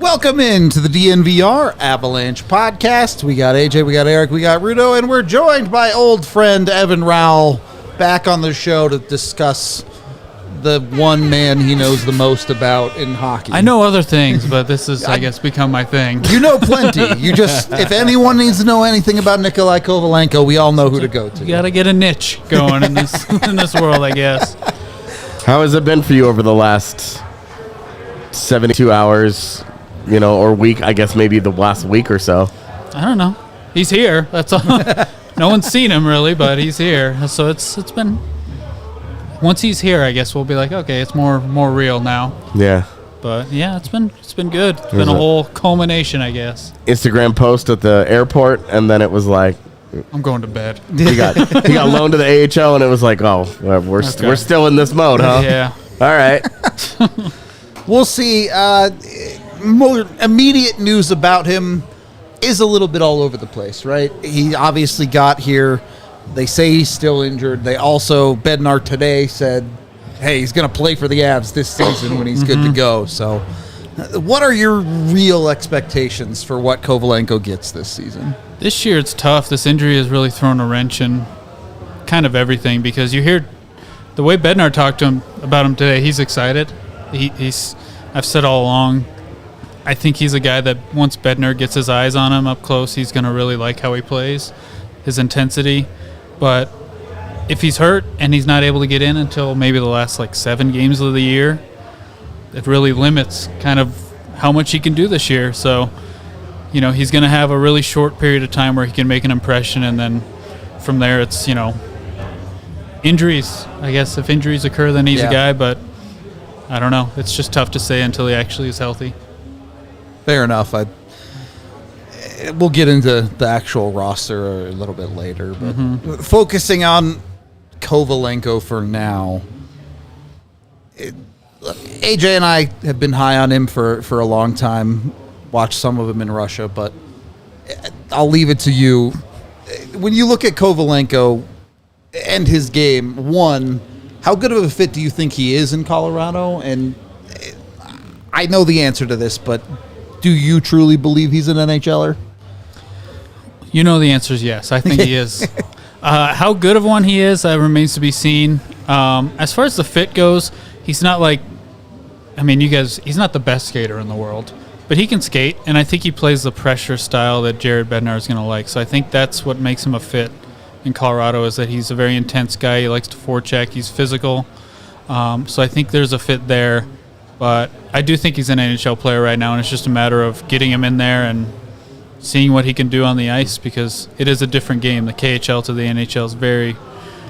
Welcome into the DNVR Avalanche podcast. We got AJ, we got Eric, we got Rudo, and we're joined by old friend Evan Rawal back on the show to discuss the one man he knows the most about in hockey. I know other things, but this is, I guess, become my thing. You know plenty. You just, if anyone needs to know anything about Nikolai Kovalenko, we all know who to go to. You got to get a niche going in this in this world, I guess. How has it been for you over the last 72 hours? You know, or week, I guess maybe the last week or so. I don't know. He's here. That's all. No one's seen him really, but he's here. So it's been. Once he's here, I guess we'll be like, okay, it's more real now. Yeah. But yeah, it's been good. It's been a whole culmination, I guess. Instagram post at the airport, and then it was like, I'm going to bed. he got loaned to the AHL, and it was like, oh, well, we're still in this mode, huh? Yeah. All right. We'll see. More immediate news about him is a little bit all over the place, right? He obviously got here. They say he's still injured. They also, Bednar today said, hey, he's going to play for the Avs this season when he's good to go. So what are your real expectations for what Kovalenko gets this season? This year it's tough. This injury has really thrown a wrench in kind of everything because you hear the way Bednar talked to him about him today, he's excited. He's I've said all along, I think he's a guy that once Bednar gets his eyes on him up close, he's going to really like how he plays, his intensity. But if he's hurt and he's not able to get in until maybe the last 7 games of the year, it really limits kind of how much he can do this year. So, he's going to have a really short period of time where he can make an impression, and then from there it's, injuries. I guess if injuries occur, then he's a guy, but I don't know. It's just tough to say until he actually is healthy. Fair enough. We'll get into the actual roster a little bit later, but focusing on Kovalenko for now, AJ and I have been high on him for a long time, watched some of him in Russia, but I'll leave it to you. When you look at Kovalenko and his game, one, how good of a fit do you think he is in Colorado? And I know the answer to this, but do you truly believe he's an NHLer? You know the answer is yes. I think he is. How good of one he is remains to be seen. As far as the fit goes, he's not he's not the best skater in the world, but he can skate, and I think he plays the pressure style that Jared Bednar is going to like. So I think that's what makes him a fit in Colorado, is that he's a very intense guy. He likes to forecheck. He's physical. So I think there's a fit there. But I do think he's an NHL player right now, and it's just a matter of getting him in there and seeing what he can do on the ice, because it is a different game. The KHL to the NHL is very,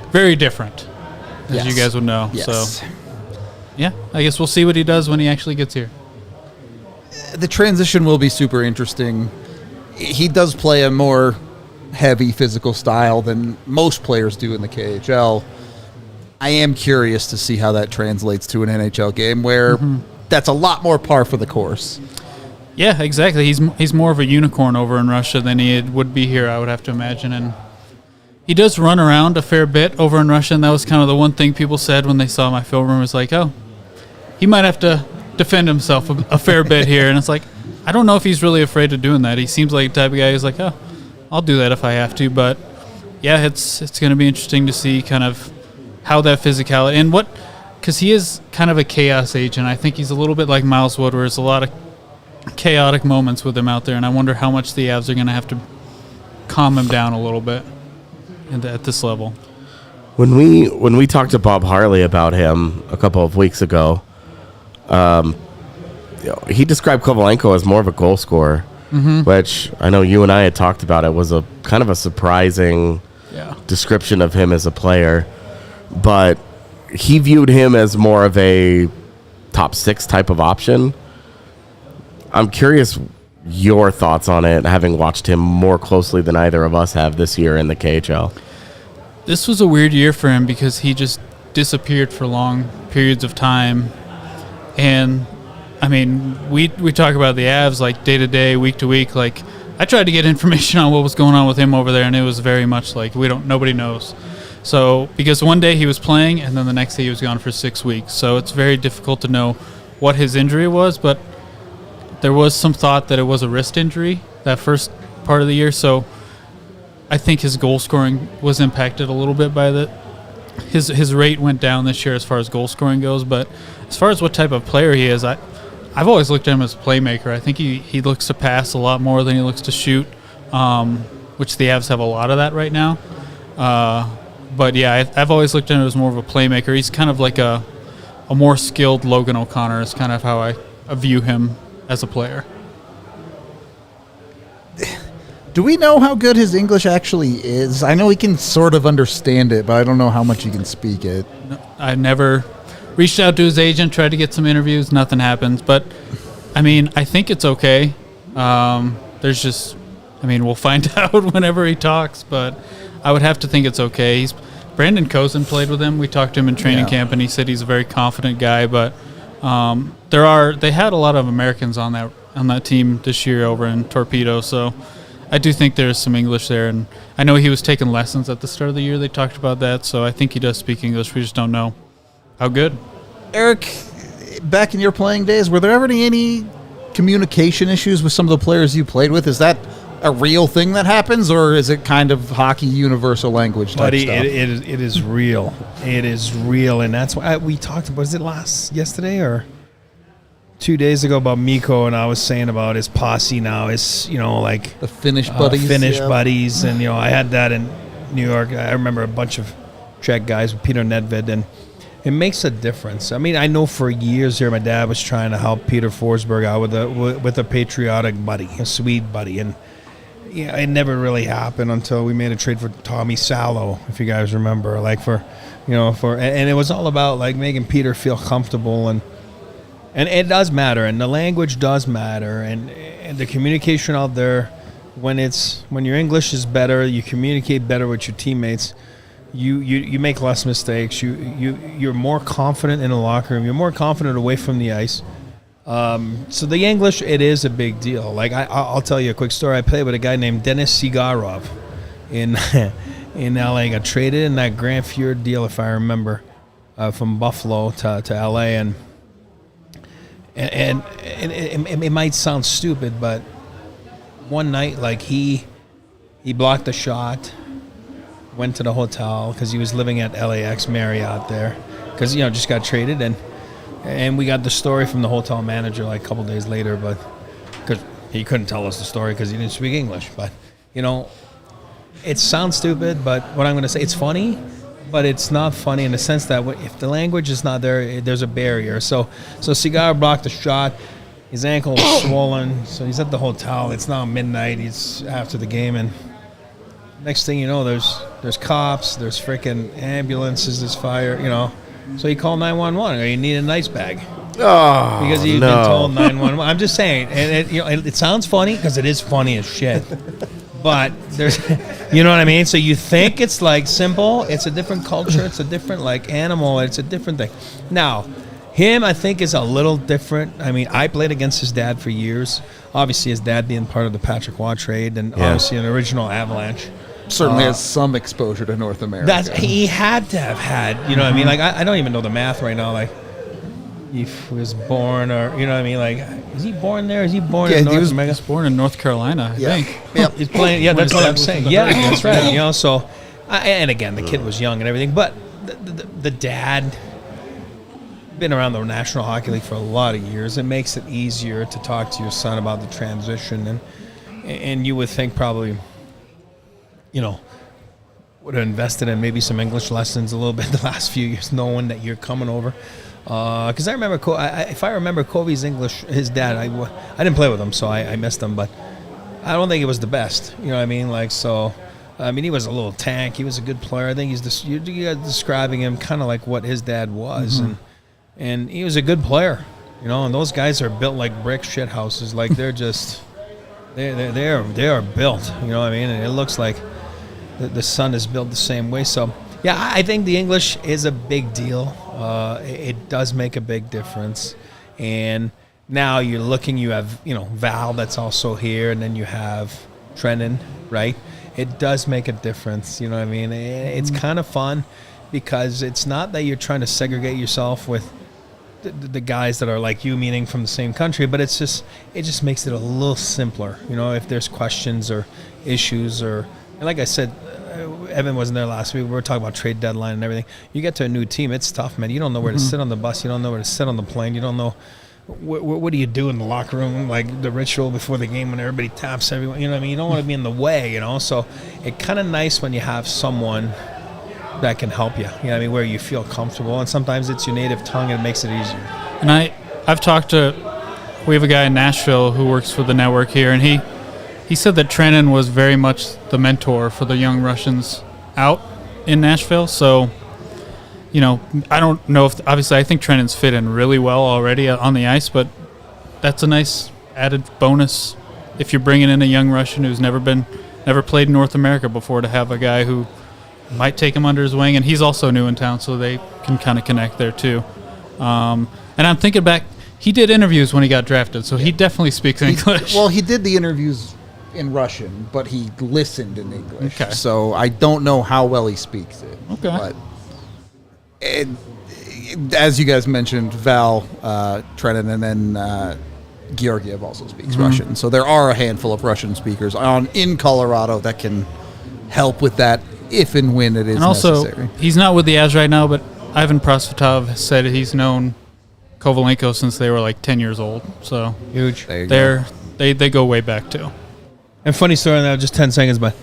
very different, as you guys would know. Yes. So, yeah, I guess we'll see what he does when he actually gets here. The transition will be super interesting. He does play a more heavy physical style than most players do in the KHL. I am curious to see how that translates to an NHL game where that's a lot more par for the course. Yeah, exactly. He's more of a unicorn over in Russia than he would be here, I would have to imagine. And he does run around a fair bit over in Russia, and that was kind of the one thing people said when they saw my film room, was like, oh, he might have to defend himself a fair bit here. And it's like, I don't know if he's really afraid of doing that. He seems like the type of guy who's like, oh, I'll do that if I have to. But, yeah, it's going to be interesting to see kind of how that physicality, and because he is kind of a chaos agent. I think he's a little bit like Miles Wood, where there's a lot of chaotic moments with him out there, and I wonder how much the Avs are going to have to calm him down a little bit at this level. When we talked to Bob Harley about him a couple of weeks ago, he described Kovalenko as more of a goal scorer, which I know you and I had talked about. It was a kind of a surprising description of him as a player. But he viewed him as more of a top 6 type of option. I'm curious your thoughts on it, having watched him more closely than either of us have this year in the KHL. This was a weird year for him because he just disappeared for long periods of time. And, I mean, we talk about the Avs, like, day to day, week to week. Like, I tried to get information on what was going on with him over there, and it was very much like nobody knows. So, because one day he was playing, and then the next day he was gone for 6 weeks. So it's very difficult to know what his injury was, but there was some thought that it was a wrist injury that first part of the year. So I think his goal scoring was impacted a little bit by his rate went down this year as far as goal scoring goes. But as far as what type of player he is, I've always looked at him as a playmaker. I think he looks to pass a lot more than he looks to shoot, which the Avs have a lot of that right now. But, yeah, I've always looked at him as more of a playmaker. He's kind of like a more skilled Logan O'Connor is kind of how I view him as a player. Do we know how good his English actually is? I know he can sort of understand it, but I don't know how much he can speak it. I never reached out to his agent, tried to get some interviews. Nothing happens. But, I mean, I think it's okay. We'll find out whenever he talks, but I would have to think it's okay. Brandon Kozin played with him. We talked to him in training camp, and he said he's a very confident guy. But they had a lot of Americans on that team this year over in Torpedo, so I do think there's some English there. And I know he was taking lessons at the start of the year. They talked about that, so I think he does speak English. We just don't know how good. Eric, back in your playing days, were there ever any communication issues with some of the players you played with? Is that a real thing that happens, or is it kind of hockey universal language type stuff? It is real. It is real, and that's why we talked about. Was it yesterday or 2 days ago about Mikko, and I was saying about his posse now. Is like the Finnish buddies, buddies, and I had that in New York. I remember a bunch of Czech guys with Peter Nedved, and it makes a difference. I mean, I know for years here, my dad was trying to help Peter Forsberg out with a patriotic buddy, a Swede buddy, and it never really happened until we made a trade for Tommy Salo, if you guys remember. And it was all about like making Peter feel comfortable, and it does matter, and the language does matter, and the communication out there. When your English is better, you communicate better with your teammates. You make less mistakes. You're more confident in the locker room. You're more confident away from the ice. So the English, it is a big deal. Like I'll tell you a quick story. I played with a guy named Denis Sigarov in LA. Got traded in that Grand Fjord deal, if I remember, from Buffalo to LA, and it might sound stupid, but one night, like he blocked a shot, went to the hotel because he was living at LAX Marriott there, because just got traded, and we got the story from the hotel manager like a couple days later, but because he couldn't tell us the story because he didn't speak English. But it sounds stupid, but what I'm going to say, it's funny, but it's not funny in the sense that if the language is not there, there's a barrier. So Cigar blocked a shot. His ankle was swollen, so he's at the hotel. It's now midnight. He's after the game, and next thing you know, there's cops, there's freaking ambulances, there's fire, So he called 911. You need an ice bag. Oh, because he'd been told 911. I'm just saying, and it sounds funny because it is funny as shit. But there's, you know what I mean? So you think it's like simple. It's a different culture. It's a different like animal. It's a different thing. Now, him, I think, is a little different. I mean, I played against his dad for years. Obviously, his dad being part of the Patrick Waugh trade, and obviously an original Avalanche. Certainly has some exposure to North America. He had to have had. You know what I mean? Like, I don't even know the math right now. Like, he was born, or you know what I mean? Like, is he born there? Is he born in North America? He was born in North Carolina, I think. Yep. He's playing. Yeah, that's what I'm saying. Yeah, that's right. So, and again, the kid was young and everything, but the dad been around the National Hockey League for a lot of years. It makes it easier to talk to your son about the transition, and you would think probably, would have invested in maybe some English lessons a little bit the last few years, knowing that you're coming over. Because I remember, if I remember Kobe's English, his dad, I didn't play with him, so I missed him, but I don't think it was the best. You know what I mean? Like, so, I mean, he was a little tank. He was a good player. I think you're describing him kind of like what his dad was, and he was a good player, and those guys are built like brick shit houses. Like, they're just, They are built. You know what I mean? And it looks like the son is built the same way. So yeah, I think the English is a big deal. It does make a big difference. And now you're looking. You have Val that's also here, and then you have Trennan, right? It does make a difference. You know what I mean? It's kind of fun because it's not that you're trying to segregate yourself with the guys that are like you, meaning from the same country, but it just makes it a little simpler. If there's questions or issues and like I said, Evan wasn't there last week. We were talking about trade deadline and everything. You get to a new team, it's tough, man. You don't know where to sit on the bus. You don't know where to sit on the plane. You don't know what do you do in the locker room, like the ritual before the game when everybody taps everyone. You know what I mean? You don't want to be in the way. So it's kind of nice when you have someone that can help you. You know what I mean? Where you feel comfortable, and sometimes it's your native tongue and it makes it easier. And we have a guy in Nashville who works for the network here, and he said that Trennan was very much the mentor for the young Russians out in Nashville. So, I don't know if obviously I think Trennan's fit in really well already on the ice, but that's a nice added bonus if you're bringing in a young Russian who's never played in North America before, to have a guy who might take him under his wing, and he's also new in town, so they can kind of connect there too. And I'm thinking back, he did interviews when he got drafted, so he definitely speaks English. Well, he did the interviews in Russian, but he listened in English. Okay. So I don't know how well he speaks it. Okay. But as you guys mentioned, Val, Trennan, and then Georgiev also speaks Russian. So there are a handful of Russian speakers in Colorado that can help with that if and when it is necessary. And also, he's not with the Avs right now, but Ivan Prosvetov has said he's known Kovalenko since they were like 10 years old. So huge. They go way back too. And funny story on that, just 10 seconds, but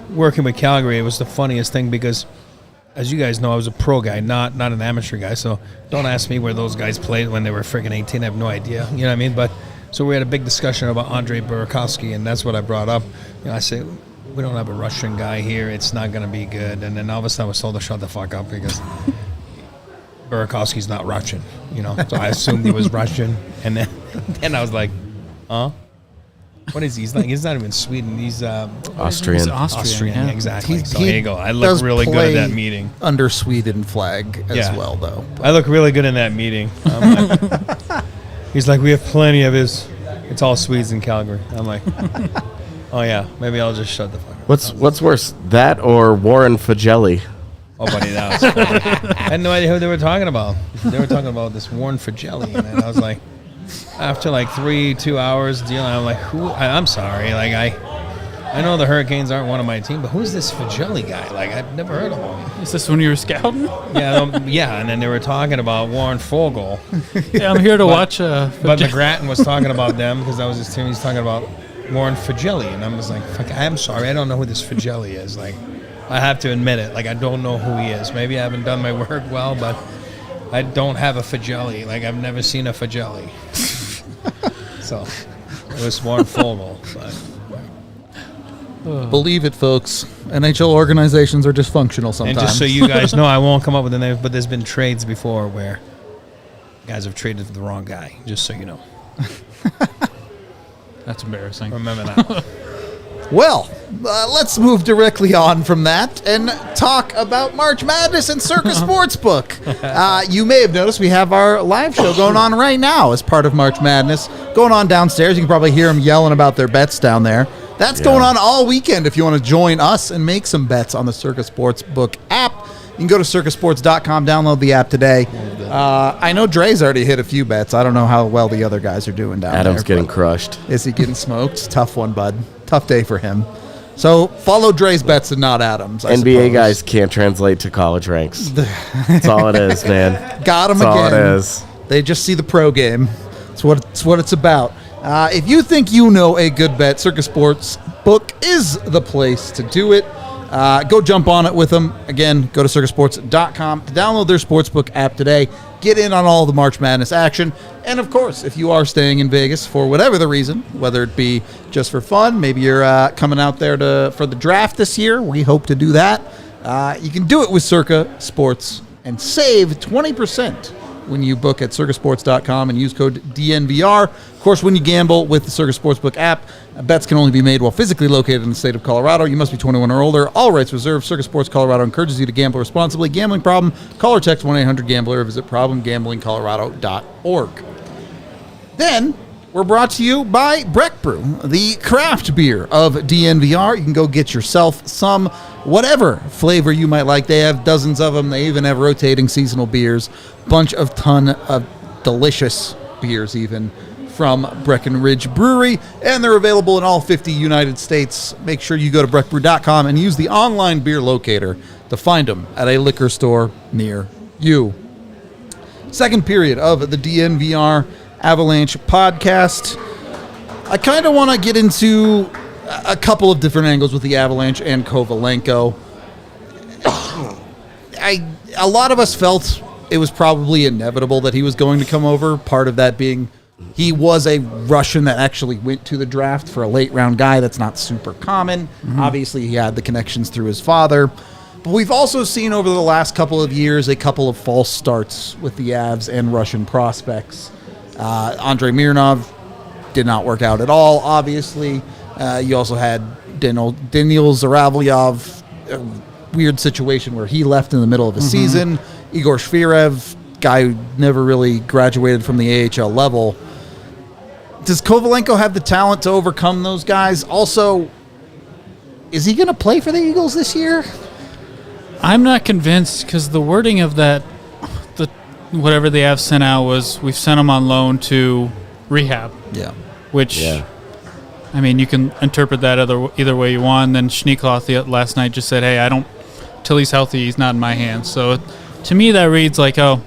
working with Calgary, it was the funniest thing because, as you guys know, I was a pro guy, not an amateur guy. So don't ask me where those guys played when they were freaking 18. I have no idea. You know what I mean? But so we had a big discussion about Andrei Burakovsky, and that's what I brought up. I say, we don't have a Russian guy here. It's not going to be good. And then all of a sudden I was told to shut the fuck up because Burakovsky's not Russian, So I assumed he was Russian. And then I was like, huh? What is he? He's not even Sweden. He's Austrian. He's Austrian, yeah, exactly. He- So he here you go. I look really good at that meeting. Under Sweden flag as Yeah. well, though. I look really good in that meeting. He's like, we have plenty of his. It's all Swedes in Calgary. I'm like, oh yeah, maybe I'll just shut the fuck up. What's worse, that or Warren Fagelli? Oh, buddy, that was funny. I had no idea who they were talking about. They were talking about this Warren Fagelli, and I was like, after like 2 hours dealing, I'm like, who? I'm sorry, like I know the Hurricanes aren't one of my team, but who's this Fagelli guy? Like, I've never heard of him. Is this when you were scouting? Yeah, and then they were talking about Warren Fogle. Yeah, I'm here to watch. But McGrattan was talking about them because that was his team. He's talking about Warren Fagelli, and I was like, fuck, I'm sorry, I don't know who this Fagelli is. Like, I have to admit it. Like, I don't know who he is. Maybe I haven't done my work well, but I don't have a Fagelli. Like, I've never seen a Fagelli. So, it was Warren Fogle. But Believe it, folks. NHL organizations are dysfunctional sometimes. and just so you guys know, I won't come up with the name, but there's been trades before where guys have traded for the wrong guy, just so you know. That's embarrassing. Remember that. Well, let's move directly on from that and talk about March Madness and Circa Sportsbook. You may have noticed we have our live show going on right now as part of March Madness. Going on downstairs. You can probably hear them yelling about their bets down there. That's going on all weekend if you want to join us and make some bets on the Circa Sportsbook app. You can go to circasports.com, download the app today. I know Dre's already hit a few bets. I don't know how well the other guys are doing down there. Adam's getting crushed. Is he getting smoked? Tough one, bud. Tough day for him. So follow Dre's bets and not Adam's. I NBA suppose. guys can't translate to college ranks. That's all it is, man. Got him That's again. all it is. They just see the pro game. It's what it's about. If you think you know a good bet, Circa Sportsbook is the place to do it. Go jump on it with them. Again, go to circasports.com to download their sportsbook app today. Get in on all the March Madness action. And, of course, if you are staying in Vegas for whatever the reason, whether it be just for fun, maybe you're coming out there for the draft this year, we hope to do that. You can do it with Circa Sports and save 20% when you book at circusports.com and use code DNVR. Of course, when you gamble with the Circus Sportsbook app, bets can only be made while physically located in the state of Colorado. You must be 21 or older. All rights reserved. Circus Sports Colorado encourages you to gamble responsibly. Gambling problem? Call or text 1-800-GAMBLER or visit problemgamblingcolorado.org. Then, we're brought to you by Breck Brew, the craft beer of DNVR. You can go get yourself some, whatever flavor you might like. They have dozens of them. They even have rotating seasonal beers. Bunch of ton of delicious beers even from Breckenridge Brewery. And they're available in all 50 United States. Make sure you go to breckbrew.com and use the online beer locator to find them at a liquor store near you. Second period of the DNVR Avalanche podcast. I kind of want to get into a couple of different angles with the Avalanche and Kovalenko. A lot of us felt it was probably inevitable that he was going to come over. Part of that being he was a Russian that actually went to the draft for a late round guy. That's not super common. Obviously, he had the connections through his father. But we've also seen over the last couple of years a couple of false starts with the Avs and Russian prospects. Andrei Mironov did not work out at all, obviously. You also had Daniil Zaravyov, a weird situation where he left in the middle of a season. Igor Shvirev, guy who never really graduated from the AHL level. Does Kovalenko have the talent to overcome those guys? Also, is he going to play for the Eagles this year? I'm not convinced because the wording of that, whatever the Avs sent out was, we've sent him on loan to rehab. Yeah. Which, I mean, you can interpret that either way you want. And then Schneekloth last night just said, hey, till he's healthy, he's not in my hands. So to me, that reads like, oh,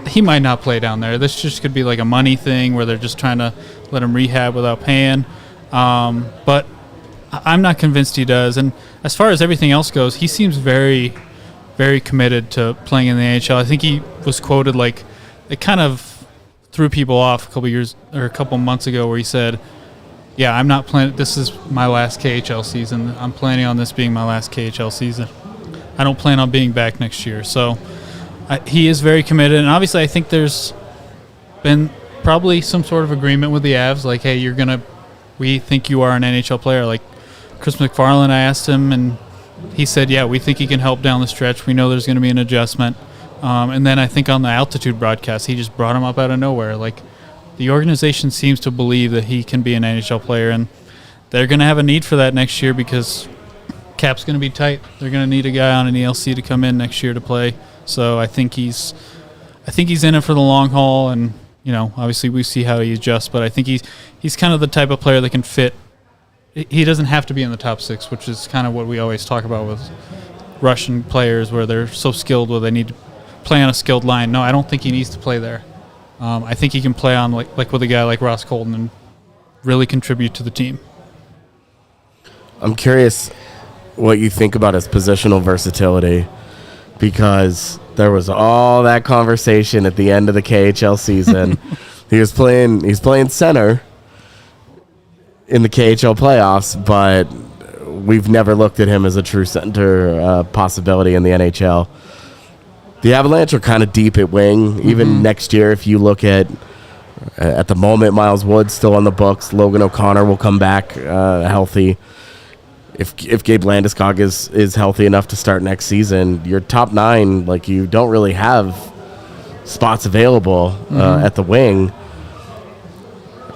he might not play down there. This just could be like a money thing where they're just trying to let him rehab without paying. But I'm not convinced he does. And as far as everything else goes, he seems very, very committed to playing in the NHL. I think he was quoted like, it kind of threw people off a couple months ago where he said, yeah, I'm not playing, this is my last KHL season. I'm planning on this being my last KHL season. I don't plan on being back next year. So he is very committed. And obviously I think there's been probably some sort of agreement with the Avs, like, hey, we think you are an NHL player. Like Chris McFarland, I asked him, and he said, yeah, we think he can help down the stretch. We know there's going to be an adjustment. And then I think on the altitude broadcast, he just brought him up out of nowhere. Like, the organization seems to believe that he can be an NHL player, and they're going to have a need for that next year because cap's going to be tight. They're going to need a guy on an ELC to come in next year to play. So I think he's in it for the long haul, and obviously we see how he adjusts. But I think he's kind of the type of player that can fit. He doesn't have to be in the top six, which is kind of what we always talk about with Russian players, where they're so skilled, where they need to play on a skilled line. No, I don't think he needs to play there. I think he can play on like with a guy like Ross Colton and really contribute to the team. I'm curious what you think about his positional versatility, because there was all that conversation at the end of the KHL season. He's playing center in the KHL playoffs, but we've never looked at him as a true center possibility in the NHL. The Avalanche are kind of deep at wing. Even next year, if you look at the moment, Miles Wood's still on the books. Logan O'Connor will come back healthy. If Gabe Landeskog is healthy enough to start next season, your top nine, like, you don't really have spots available at the wing.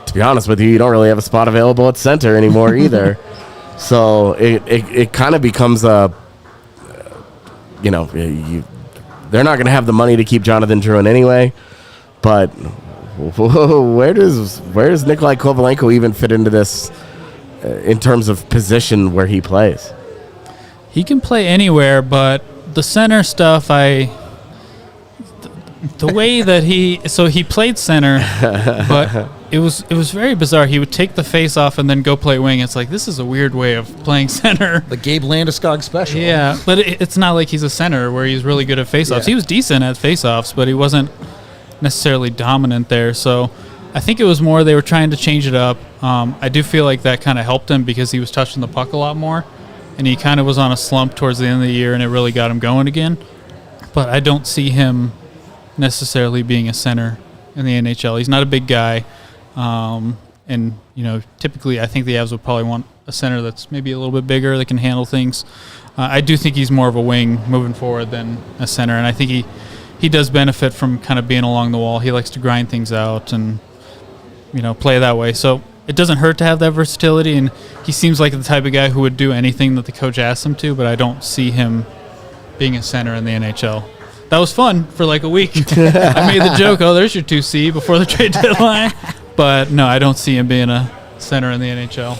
To be honest with you, you don't really have a spot available at center anymore either. So it kind of becomes they're not going to have the money to keep Jonathan Drouin anyway. But where does Nikolai Kovalenko even fit into this in terms of position where he plays? He can play anywhere, but the center stuff, the way that he played center, but it was very bizarre. He would take the face off and then go play wing. It's like, this is a weird way of playing center. The Gabe Landeskog special. Yeah, but it's not like he's a center where he's really good at faceoffs. He was decent at faceoffs, but he wasn't necessarily dominant there. So I think it was more they were trying to change it up. I do feel like that kind of helped him because he was touching the puck a lot more, and he kind of was on a slump towards the end of the year, and it really got him going again. But I don't see him necessarily being a center in the NHL. He's not a big guy. And, typically I think the Avs would probably want a center that's maybe a little bit bigger that can handle things. I do think he's more of a wing moving forward than a center, and I think he does benefit from kind of being along the wall. He likes to grind things out and, play that way. So it doesn't hurt to have that versatility, and he seems like the type of guy who would do anything that the coach asks him to, but I don't see him being a center in the NHL. That was fun for like a week. I made the joke, there's your 2C before the trade deadline. But no, I don't see him being a center in the NHL.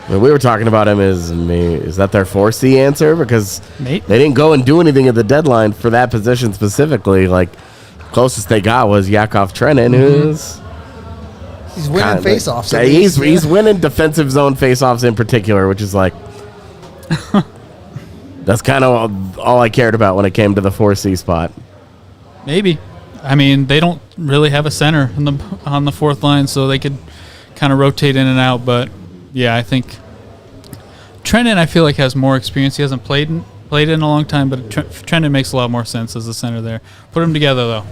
When we were talking about him, is that their 4C answer? Because Nate? They didn't go and do anything at the deadline for that position specifically. Like, closest they got was Yakov Trenin, who's... He's winning faceoffs. He's winning defensive zone faceoffs in particular, which is like... That's kind of all I cared about when it came to the 4C spot. Maybe. I mean, they don't really have a center on the fourth line, so they could kind of rotate in and out. But, yeah, I think Trenin, I feel like, has more experience. He hasn't played in a long time, but Trenin makes a lot more sense as a center there. Put them together, though.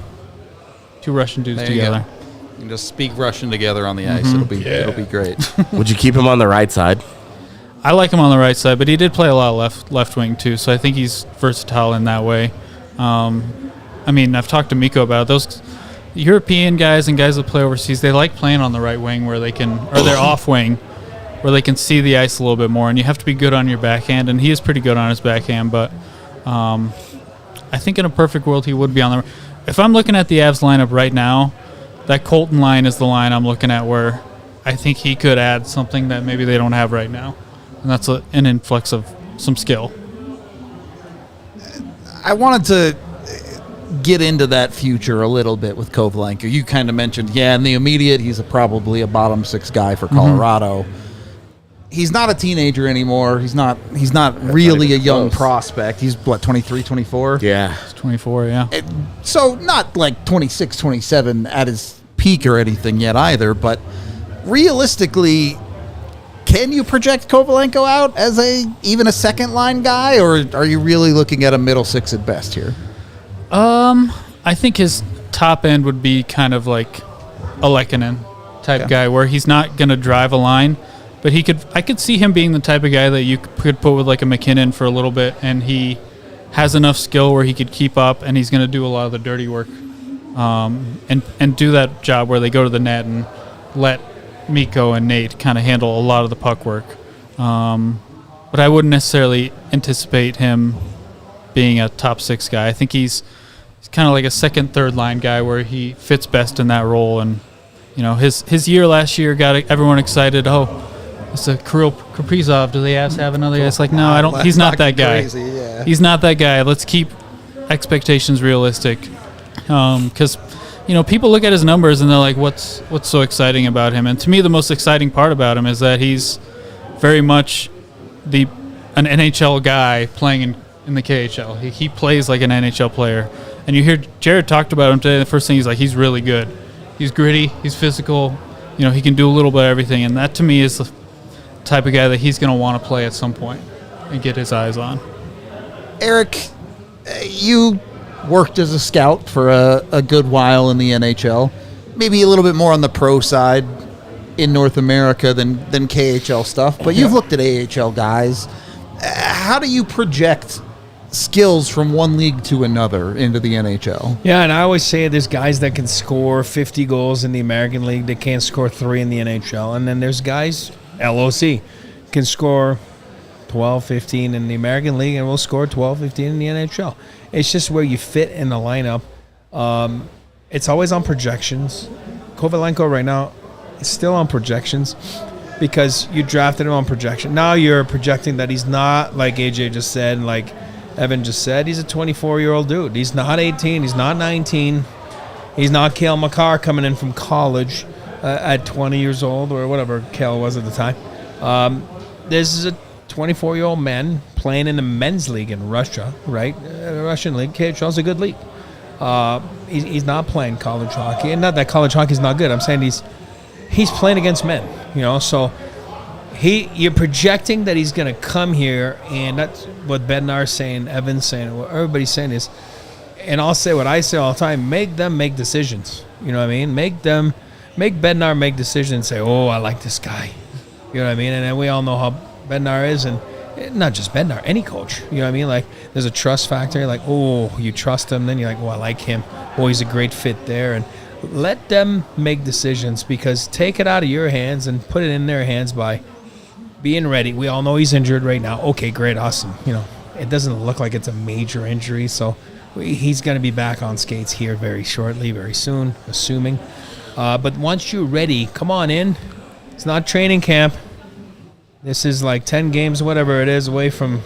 Two Russian dudes together. You can just speak Russian together on the ice. It'll be great. Would you keep him on the right side? I like him on the right side, but he did play a lot of left wing too, so I think he's versatile in that way. I mean, I've talked to Mikko about it. Those European guys and guys that play overseas, they like playing on the right wing where they can, or their off wing, where they can see the ice a little bit more, and you have to be good on your backhand, and he is pretty good on his backhand, but I think in a perfect world he would be on the. If I'm looking at the Avs lineup right now, that Colton line is the line I'm looking at where I think he could add something that maybe they don't have right now. And that's an influx of some skill. I wanted to get into that future a little bit with Kovalenko. You kind of mentioned, in the immediate, he's probably a bottom six guy for Colorado. He's not a teenager anymore. He's not really a young prospect. He's, 23, 24? Yeah. He's 24, yeah. So not like 26, 27 at his peak or anything yet either, but realistically, can you project Kovalenko out as even a second line guy, or are you really looking at a middle six at best here? I think his top end would be kind of like a Lehkonen type guy, where he's not going to drive a line, but I could see him being the type of guy that you could put with like a McKinnon for a little bit, and he has enough skill where he could keep up, and he's going to do a lot of the dirty work, and do that job where they go to the net and let Mikko and Nate kind of handle a lot of the puck work. But I wouldn't necessarily anticipate him being a top six guy. I think he's kind of like a second, third line guy where he fits best in that role. And, his year last year got everyone excited. Oh, it's a Kirill Kaprizov. Do the Avs have another guy? It's like, no, I don't. He's not that guy. Crazy, yeah. He's not that guy. Let's keep expectations realistic. Because people look at his numbers and they're like, what's so exciting about him? And to me, the most exciting part about him is that he's very much an NHL guy playing in the KHL. He plays like an NHL player. And you hear Jared talked about him today. The first thing he's really good. He's gritty. He's physical. He can do a little bit of everything. And that to me is the type of guy that he's going to want to play at some point and get his eyes on. Eric, you worked as a scout for a good while in the NHL, maybe a little bit more on the pro side in North America than KHL stuff, but you've looked at AHL guys. How do you project skills from one league to another into the NHL? Yeah, and I always say there's guys that can score 50 goals in the American League that can't score 3 in the NHL, and then there's guys, LOC, can score 12, 15 in the American League and will score 12, 15 in the NHL. It's just where you fit in the lineup. It's always on projections. Kovalenko right now is still on projections because you drafted him on projection. Now you're projecting that he's not, like AJ just said, and like Evan just said, he's a 24-year-old dude. He's not 18. He's not 19. He's not Cale Makar coming in from college at 20 years old or whatever Cale was at the time. This is a 24-year-old man playing in the men's league in Russia, right? The Russian league. KHL is a good league. He's not playing college hockey, and not that college hockey is not good. I'm saying he's playing against men, So you're projecting that he's going to come here, and that's what Bednar's saying, Evan's saying, what everybody's saying is and I'll say what I say all the time: make them make decisions. You know what I mean? Make Bednar make decisions and say, "Oh, I like this guy." You know what I mean? And then we all know how Bednar is, and not just Bednar, any coach. You know what I mean? Like, there's a trust factor. You're like, oh, you trust him. Then you're like, oh, I like him. Oh, he's a great fit there. And let them make decisions, because take it out of your hands and put it in their hands by being ready. We all know he's injured right now. Okay, great, awesome. You know, it doesn't look like it's a major injury, so he's going to be back on skates here very shortly, very soon, assuming. But once you're ready, come on in. It's not training camp. This is like 10 games, whatever it is, away from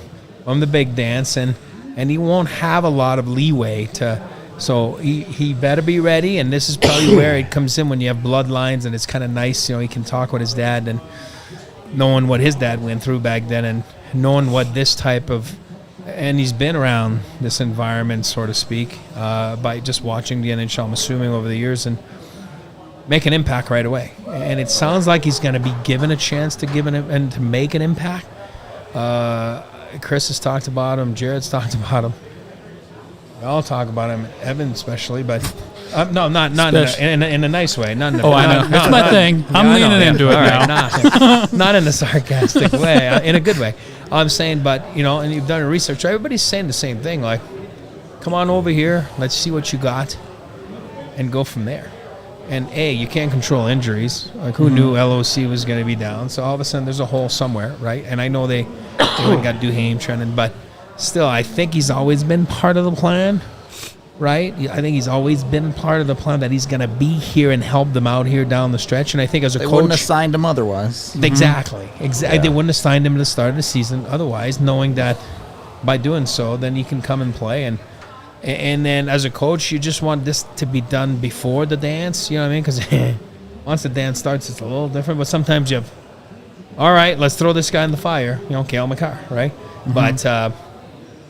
the big dance, and he won't have a lot of leeway to. So he better be ready, and this is probably where it comes in when you have bloodlines, and it's kind of nice. You know, he can talk with his dad, and knowing what his dad went through back then, and knowing what this type of, and he's been around this environment, so to speak, by just watching the NHL, I'm assuming, over the years, and make an impact right away. And it sounds like he's going to be given a chance to and to make an impact. Chris has talked about him. Jared's talked about him. We all talk about him, Evan especially, but no, not in a nice way. Not in a, I know. That's my thing. I'm leaning into it now. Not in a sarcastic way, in a good way. I'm saying, but, you know, and you've done research. Everybody's saying the same thing. Like, come on over here. Let's see what you got and go from there. And, you can't control injuries. Like, who knew LOC was going to be down? So all of a sudden there's a hole somewhere, right? And I know they got Duhaime trending, but still, I think he's always been part of the plan, right? I think he's always been part of the plan that he's going to be here and help them out here down the stretch. And I think as a coach, they wouldn't have signed him otherwise. Exactly. Yeah. They wouldn't have signed him at the start of the season otherwise, knowing that by doing so, then he can come and play. And then as a coach, you just want this to be done before the dance. You know what I mean? Because once the dance starts, it's a little different. But sometimes you have, all right, let's throw this guy in the fire. You know, Cale Makar, right? Mm-hmm. But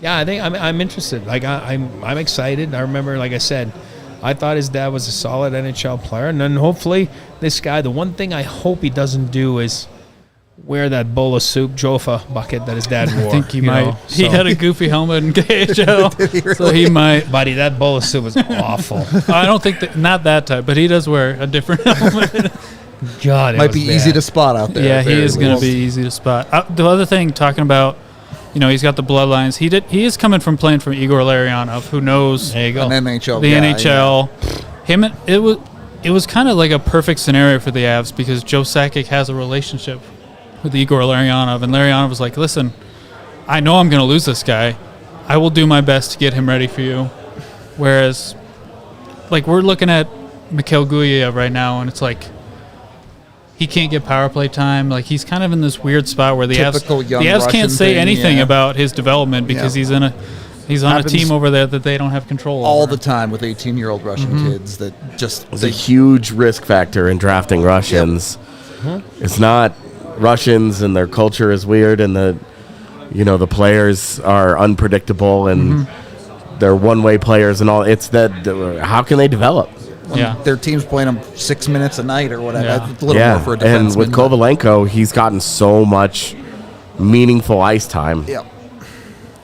yeah, I think I'm interested. Like, I'm excited. I remember, like I said, I thought his dad was a solid NHL player, and then hopefully this guy. The one thing I hope he doesn't do is wear that bowl of soup Jofa bucket that his dad wore. I think he might. He had a goofy helmet in KHL, so he might. Buddy, that bowl of soup was awful. I don't think not that type, but he does wear a different helmet. God, might be bad. Easy to spot out there. Yeah, he is going to be easy to spot. The other thing, talking about, you know, he's got the bloodlines. He is coming from playing from Igor Larionov, who knows there you go. An NHL the guy, NHL. Yeah. Him, it was kind of like a perfect scenario for the Avs, because Joe Sakic has a relationship with Igor Larionov, and Larionov was like, listen, I know I'm going to lose this guy. I will do my best to get him ready for you. Whereas, like, we're looking at Mikhail Gulyayev right now, and it's like, he can't get power play time. Like, he's kind of in this weird spot where the Avs can't say anything about his development, because he's on a team over there that they don't have control all over. The time with 18-year-old Russian kids that just... It's a huge risk factor in drafting Russians. Yep. It's not... Russians and their culture is weird, and the players are unpredictable, and they're one-way players and all. It's that how can they develop? Their team's playing them 6 minutes a night or whatever. That's a little more for a defenseman. And with Kovalenko, he's gotten so much meaningful ice time. Yep.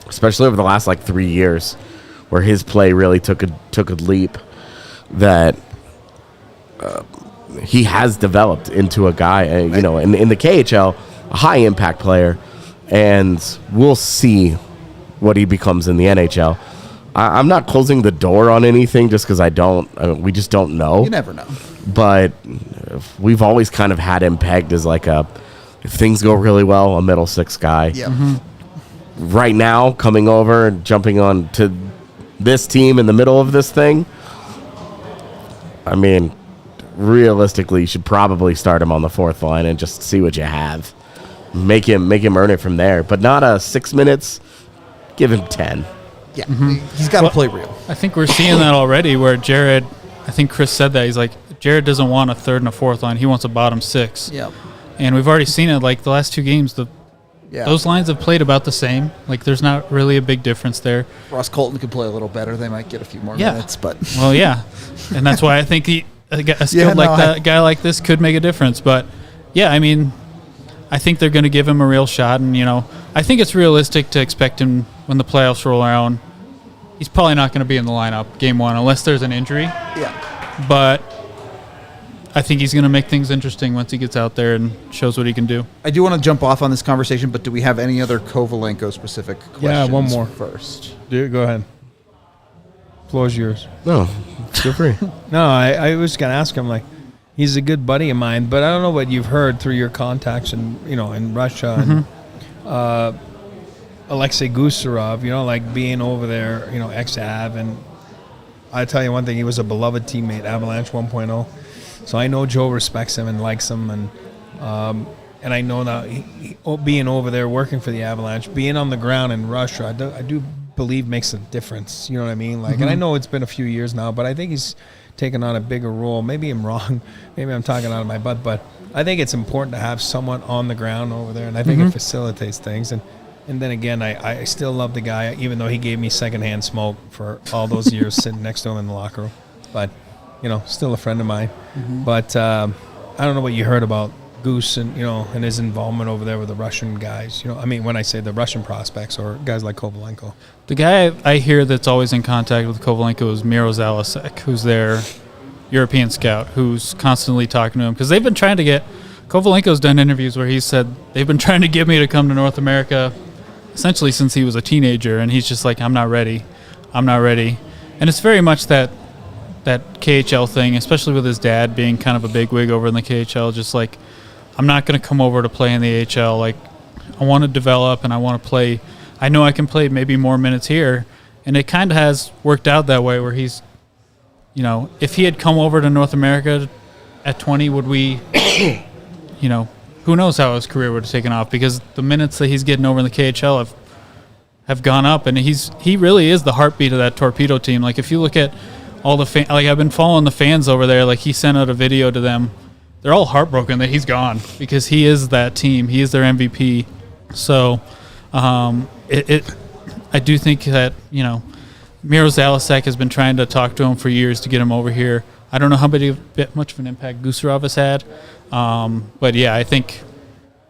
Especially over the last 3 years, where his play really took a leap. That. He has developed into a guy, in the KHL, a high-impact player, and we'll see what he becomes in the NHL. I'm not closing the door on anything just because we just don't know. You never know. But we've always kind of had him pegged as if things go really well, a middle six guy. Yeah. Right now, coming over and jumping on to this team in the middle of this thing, I mean... realistically, you should probably start him on the fourth line and just see what you have. Make him earn it from there, but not 6 minutes. Give him 10. Yeah, he's got to play real. I think we're seeing that already, where Jared, I think Chris said that, he's like, Jared doesn't want a third and a fourth line. He wants a bottom six. Yeah. And we've already seen it, the last two games, those lines have played about the same. There's not really a big difference there. Ross Colton could play a little better. They might get a few more minutes, but... Well, yeah. And that's why I think a skill guy like this could make a difference. But, yeah, I mean, I think they're going to give him a real shot. And, I think it's realistic to expect him, when the playoffs roll around, he's probably not going to be in the lineup game one unless there's an injury. Yeah. But I think he's going to make things interesting once he gets out there and shows what he can do. I do want to jump off on this conversation, but do we have any other Kovalenko-specific questions? Yeah, one more. First. Dude, go ahead. Floor's yours. No, feel free. No, I was going to ask him, like, he's a good buddy of mine, but I don't know what you've heard through your contacts in Russia and Alexei Gusarov, like being over there, ex-Av. And I tell you one thing, he was a beloved teammate, Avalanche 1.0. So I know Joe respects him and likes him. And I know that he, being over there working for the Avalanche, being on the ground in Russia, I do believe makes a difference. You know what I mean? Like, and I know it's been a few years now, but I think he's taken on a bigger role. Maybe I'm wrong. Maybe I'm talking out of my butt, but I think it's important to have someone on the ground over there, and I think it facilitates things. And then again, I still love the guy, even though he gave me secondhand smoke for all those years sitting next to him in the locker room. But, still a friend of mine. But I don't know what you heard about Goose and and his involvement over there with the Russian guys. When I say the Russian prospects or guys like Kovalenko. The guy I hear that's always in contact with Kovalenko is Miro Zalasek, who's their European scout, who's constantly talking to him. Because they've been trying to get – Kovalenko's done interviews where he said they've been trying to get me to come to North America essentially since he was a teenager. And he's just like, I'm not ready. I'm not ready. And it's very much that KHL thing, especially with his dad being kind of a bigwig over in the KHL, just like, I'm not going to come over to play in the AHL. Like, I want to develop and I want to play. I know I can play maybe more minutes here. And it kind of has worked out that way where he's, if he had come over to North America at 20, would we, who knows how his career would have taken off, because the minutes that he's getting over in the KHL have gone up. And he really is the heartbeat of that torpedo team. Like, if you look at all the I've been following the fans over there. Like, he sent out a video to them. They're all heartbroken that he's gone because he is that team. He is their MVP. So I do think that, Miro Zalasek has been trying to talk to him for years to get him over here. I don't know how much of an impact Gusarov has had. But, yeah, I think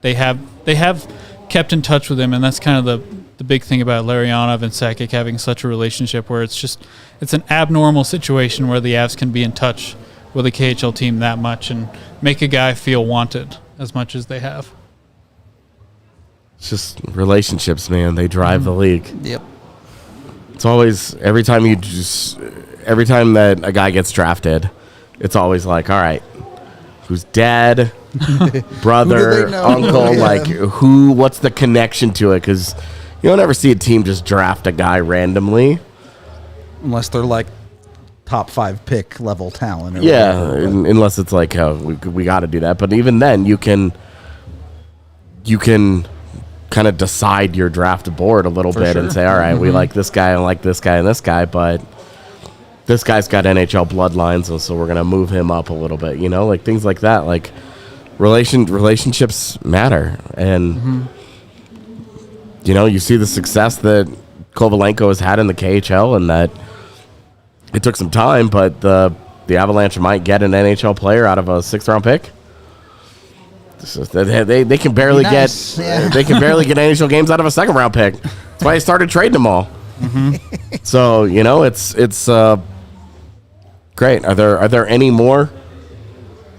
they have kept in touch with him, and that's kind of the big thing about Larionov and Sakic having such a relationship where it's an abnormal situation where the Avs can be in touch with a KHL team that much and make a guy feel wanted as much as they have. It's just relationships, man. They drive the league. Yep. It's always, every time that a guy gets drafted, it's always like, all right, who's dad, brother, uncle, what's the connection to it? Because you don't ever see a team just draft a guy randomly. Unless they're like top 5 pick level talent. Unless it's like, we got to do that. But even then, you can kind of decide your draft board a little bit and say, all right, we like this guy and like this guy and this guy, but this guy's got NHL bloodlines, and so we're going to move him up a little bit, like things like that. Like, relationships matter. And, you see the success that Kovalenko has had in the KHL, and that it took some time, but the Avalanche might get an NHL player out of a 6th-round pick. They can barely get NHL games out of a 2nd-round pick. That's why they started trading them all. So it's great. Are there any more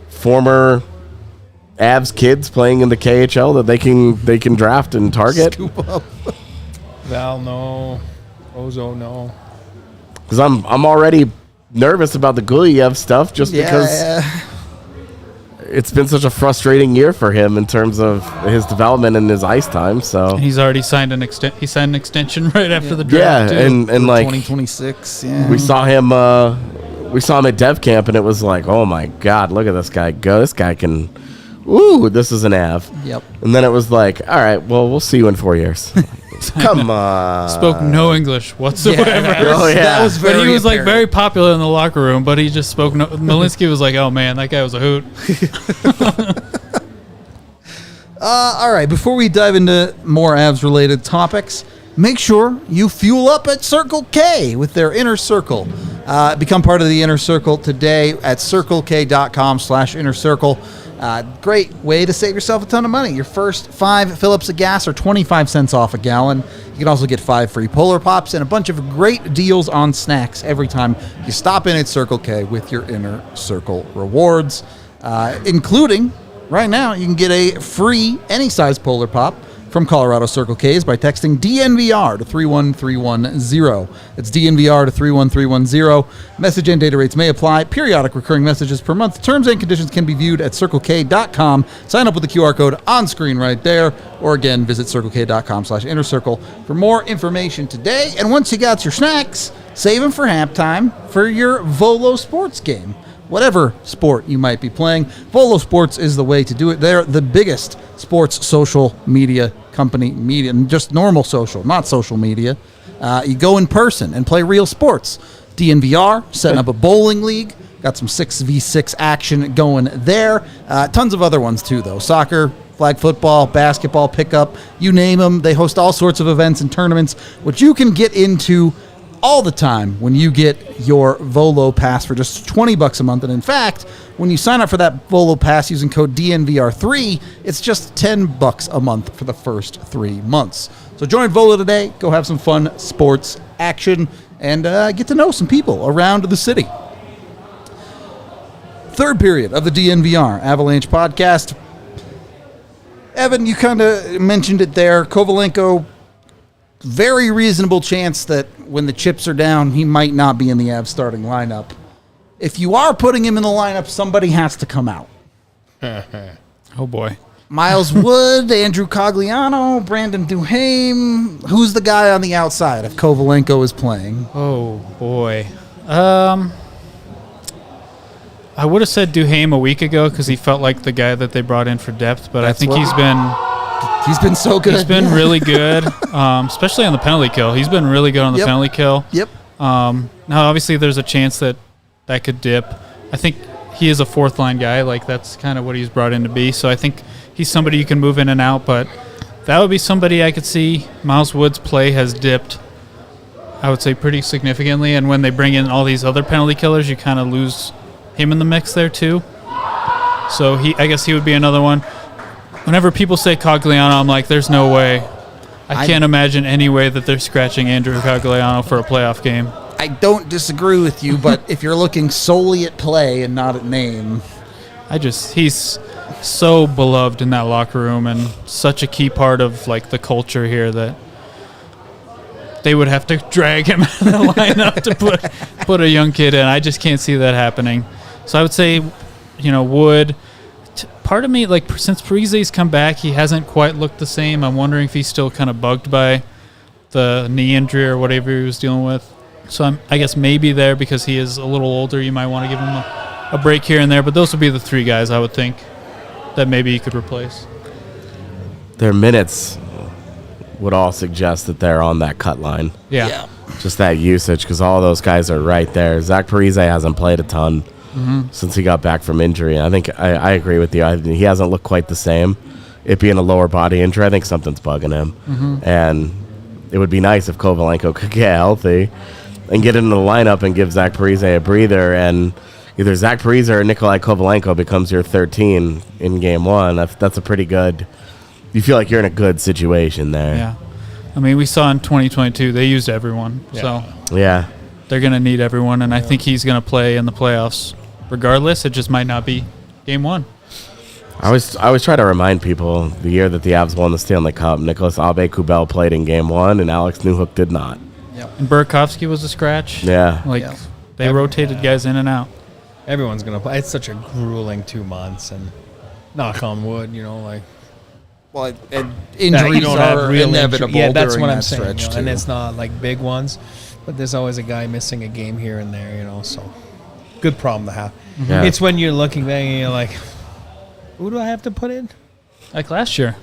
former Avs kids playing in the KHL that they can draft and target? Scoop up. Val, no. Ozo, no. Because I'm already nervous about the Gulyev stuff because it's been such a frustrating year for him in terms of his development and his ice time. So he's already signed an extension right after the draft. Yeah, and like 2026. Yeah, we saw him at Dev Camp, and it was like, oh my God, look at this guy go! This guy can. Ooh, this is an Av. Yep. And then it was like, all right, well, we'll see you in 4 years. Come on. Spoke no English whatsoever. That was very but he was apparent. very popular in the locker room, but he just spoke no. Malinsky was like, oh man, that guy was a hoot. All right, before we dive into more Avs-related topics, make sure you fuel up at Circle K with their Inner Circle. Become part of the Inner Circle today at circlek.com/innercircle. Great way to save yourself a ton of money. Your first 5 fill-ups of gas are 25 cents off a gallon. You can also get 5 free Polar Pops and a bunch of great deals on snacks every time you stop in at Circle K with your Inner Circle rewards, including right now you can get a free any size Polar Pop from Colorado Circle K's by texting DNVR to 31310. It's DNVR to 31310. Message and data rates may apply. Periodic recurring messages per month. Terms and conditions can be viewed at circlek.com. Sign up with the QR code on screen right there. Or again, visit circlek.com/innercircle for more information today. And once you got your snacks, save them for halftime for your Volo sports game. Whatever sport you might be playing, Volo Sports is the way to do it. They're the biggest sports social media company, just normal social, not social media. You go in person and play real sports. DNVR, setting up a bowling league. Got some 6v6 action going there. Tons of other ones too, though. Soccer, flag football, basketball, pickup, you name them. They host all sorts of events and tournaments, which you can get into all the time when you get your Volo Pass for just $20 a month. And in fact, when you sign up for that Volo Pass using code DNVR3, it's just $10 a month for the first 3 months. So join Volo today, go have some fun sports action, and get to know some people around the city. Third period of the DNVR Avalanche podcast. Evan, you kind of mentioned it there. Kovalenko, very reasonable chance that when the chips are down, he might not be in the Avs starting lineup. If you are putting him in the lineup, somebody has to come out. Oh, boy. Miles Wood, Andrew Cogliano, Brandon Duhaime. Who's the guy on the outside if Kovalenko is playing? Oh, boy. I would have said Duhaime a week ago because he felt like the guy that they brought in for depth, but I think he's been so good. He's been really good, especially on the penalty kill. He's been really good on the penalty kill. Yep. Now, obviously, there's a chance that could dip. I think he is a fourth-line guy. Like, that's kind of what he's brought in to be. So I think he's somebody you can move in and out, but that would be somebody I could see. Miles Wood's play has dipped, I would say, pretty significantly, and when they bring in all these other penalty killers, you kind of lose him in the mix there, too. So I guess he would be another one. Whenever people say Cogliano, I'm like, there's no way. I can't imagine any way that they're scratching Andrew Cogliano for a playoff game. I don't disagree with you, but if you're looking solely at play and not at name. He's so beloved in that locker room and such a key part of like the culture here that they would have to drag him out of the lineup to put a young kid in. I just can't see that happening. So I would say, Wood. Part of me, like, since Parise's come back, he hasn't quite looked the same. I'm wondering if he's still kind of bugged by the knee injury or whatever he was dealing with. So I guess maybe there because he is a little older, you might want to give him a break here and there. But those would be the 3 guys I would think that maybe he could replace. Their minutes would all suggest that they're on that cut line. Yeah. Just that usage because all those guys are right there. Zach Parise hasn't played a ton. Since he got back from injury. I think I agree with you. He hasn't looked quite the same. It being a lower body injury, I think something's bugging him. And it would be nice if Kovalenko could get healthy and get into the lineup and give Zach Parise a breather. And either Zach Parise or Nikolai Kovalenko becomes your 13 in game 1. That's a pretty good. You feel like you're in a good situation there. Yeah. I mean, we saw in 2022 they used everyone. Yeah. So yeah, they're going to need everyone. And I think he's going to play in the playoffs. Regardless, it just might not be game 1. I always try to remind people the year that the Avs won the Stanley Cup, Nicholas Aube-Kubel played in game 1 and Alex Newhook did not. Yep. And Burakovsky was a scratch. Yeah. They rotated guys in and out. Everyone's going to play. It's such a grueling 2 months, and knock on wood, Well, and injuries are inevitable. Yeah, that's what I'm saying. saying. And it's not like big ones, but there's always a guy missing a game here and there, so good problem to have. Yeah. It's when you're looking back and you're like, who do I have to put in? Like last year.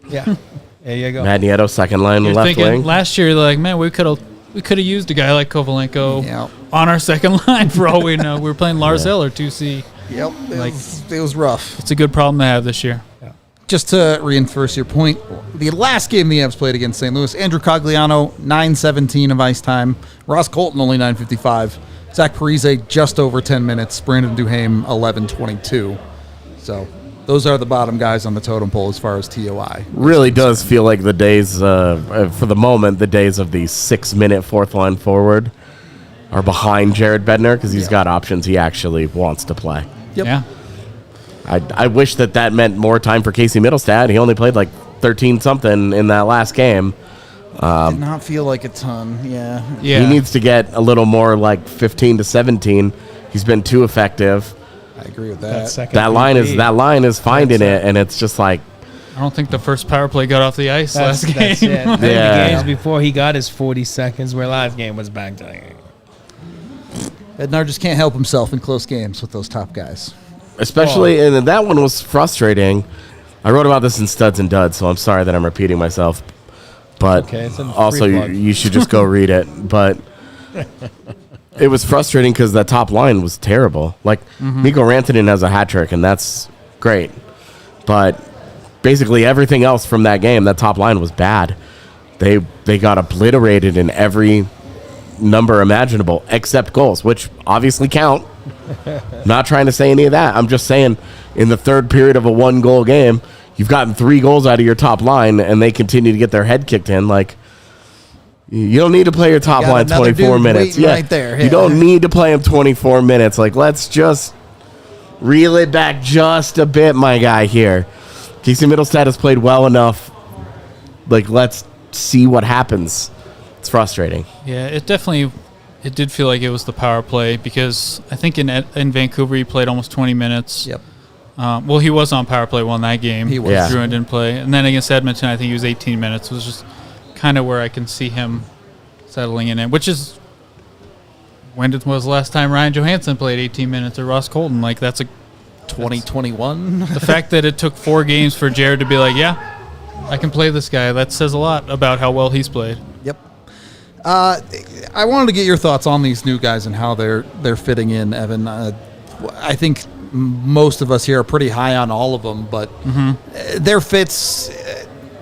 Yeah. There you go. Matt Nieto, second line, You're left thinking wing. Last year, like, man, we could have used a guy like Kovalenko on our second line for all we know. We were playing Lars Eller 2C. Yep. It was rough. It's a good problem to have this year. Yeah. Just to reinforce your point, the last game the Avs played against St. Louis, Andrew Cogliano, 9:17 of ice time. Ross Colton, only 9:55. Zach Parise just over 10 minutes. Brandon Duhaime 11:22. So those are the bottom guys on the totem pole as far as TOI. Really does feel like the days, for the moment, the days of the 6-minute fourth line forward are behind Jared Bednar because he's got options he actually wants to play. Yep. Yeah. I wish that meant more time for Casey Middlestad. He only played like 13-something in that last game. Did not feel like a ton. Yeah. Yeah. He needs to get a little more like 15 to 17. He's been too effective. I agree with that. That line is finding it, and it's just like I don't think the first power play got off the ice last game. That's it. Yeah. The games before he got his 40 seconds, where last game was back to. Bednar just can't help himself in close games with those top guys. especially and that one was frustrating. I wrote about this in Studs and Duds, so I'm sorry that I'm repeating myself. But Okay, it's a free also, plug. you should just go read it. But it was frustrating because that top line was terrible. Like, Mikko Rantanen has a hat trick, and that's great. But basically everything else from that game, that top line was bad. They got obliterated in every number imaginable except goals, which obviously count. Not trying to say any of that. I'm just saying in the third period of a 1-goal game, you've gotten 3 goals out of your top line, and they continue to get their head kicked in. Like, you don't need to play your top Got line another 24 dude minutes. waiting right there. You Yeah. don't need to play him 24 minutes. Like, let's just reel it back just a bit, my guy here. Casey Middlestad has played well enough. Like, let's see what happens. It's frustrating. Yeah, it did feel like it was the power play because I think in Vancouver he played almost 20 minutes. Yep. Well, he was on power play one that game. He was. Yeah. Druin didn't play. And then against Edmonton, I think he was 18 minutes. It was just kind of where I can see him settling in it, which is when was the last time Ryan Johansson played 18 minutes or Ross Colton? Like, that's 2021. the fact that it took 4 games for Jared to be like, yeah, I can play this guy. That says a lot about how well he's played. Yep. I wanted to get your thoughts on these new guys and how they're fitting in, Evan. I think most of us here are pretty high on all of them, but their fits,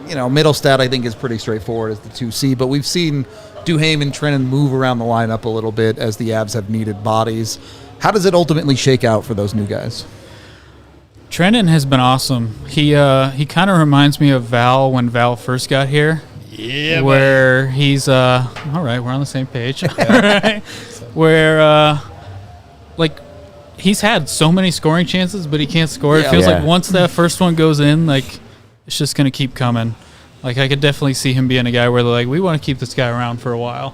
Middlestad I think is pretty straightforward as the 2C, but we've seen Duhaime and Trennan move around the lineup a little bit as the Avs have needed bodies. How does it ultimately shake out for those new guys? Trennan has been awesome. He kind of reminds me of Val when Val first got here. Yeah, Where he's all right, we're on the same page. All right. Where like he's had so many scoring chances, but he can't score. Yeah. It feels Yeah. like once that first one goes in, like it's just gonna keep coming. Like I could definitely see him being a guy where they're like, we want to keep this guy around for a while.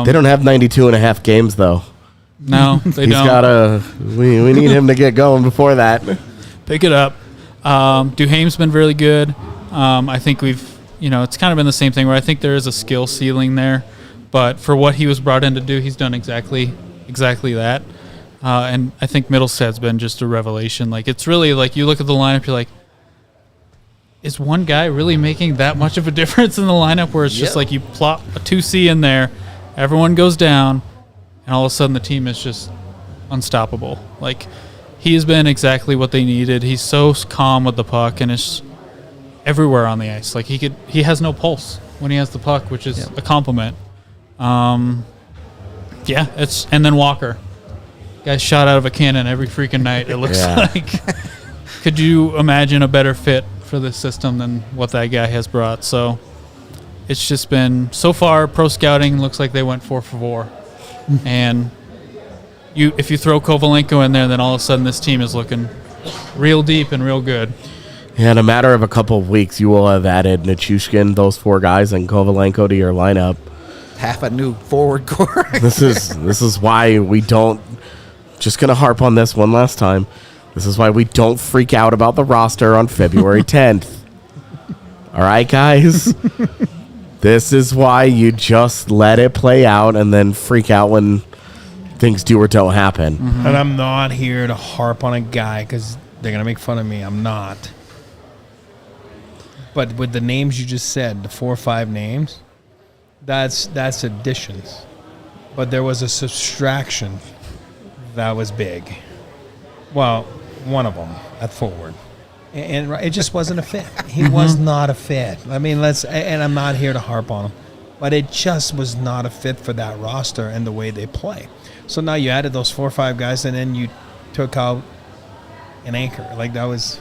They don't have 92 and a half games, though. No, they He's don't. got we need him to get going before that. Pick it up. Duhaime's been really good. I think it's kind of been the same thing where I think there is a skill ceiling there, but for what he was brought in to do, he's done exactly that. And I think Middlestad's been just a revelation. Like, it's really like you look at the lineup, you're like, is one guy really making that much of a difference in the lineup where it's just like you plop a 2C in there, everyone goes down, and all of a sudden the team is just unstoppable. Like, he has been exactly what they needed. He's so calm with the puck, and it's everywhere on the ice. Like, he has no pulse when he has the puck, which is a compliment. And then Walker. Guy's shot out of a cannon every freaking night, it looks like. Could you imagine a better fit for this system than what that guy has brought? So it's just been, so far, pro scouting looks like they went 4 for 4. And if you throw Kovalenko in there, then all of a sudden this team is looking real deep and real good. Yeah, in a matter of a couple of weeks, you will have added Nichushkin, those 4 guys, and Kovalenko to your lineup. Half a new forward core. This is why we don't. Just gonna harp on this one last time. This is why we don't freak out about the roster on February 10th. All right, guys. This is why you just let it play out and then freak out when things do or don't happen. And I'm not here to harp on a guy because they're going to make fun of me. I'm not. But with the names you just said, the 4 or 5 names, that's additions. But there was a subtraction that was big. Well, one of them at forward. And it just wasn't a fit. He was not a fit. I mean, and I'm not here to harp on him, but it just was not a fit for that roster and the way they play. So now you added those 4 or 5 guys, and then you took out an anchor. Like, that was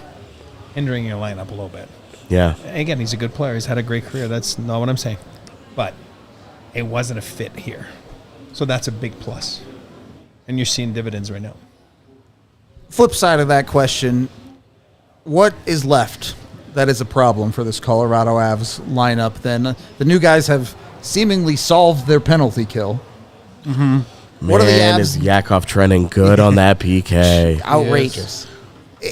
hindering your lineup a little bit. Yeah. Again, he's a good player. He's had a great career. That's not what I'm saying. But it wasn't a fit here. So that's a big plus. And you're seeing dividends right now. Flip side of that question, what is left that is a problem for this Colorado Avs lineup? Then the new guys have seemingly solved their penalty kill. Mm-hmm. What are the Man, Avs? is Yakov trending good on that PK? Outrageous.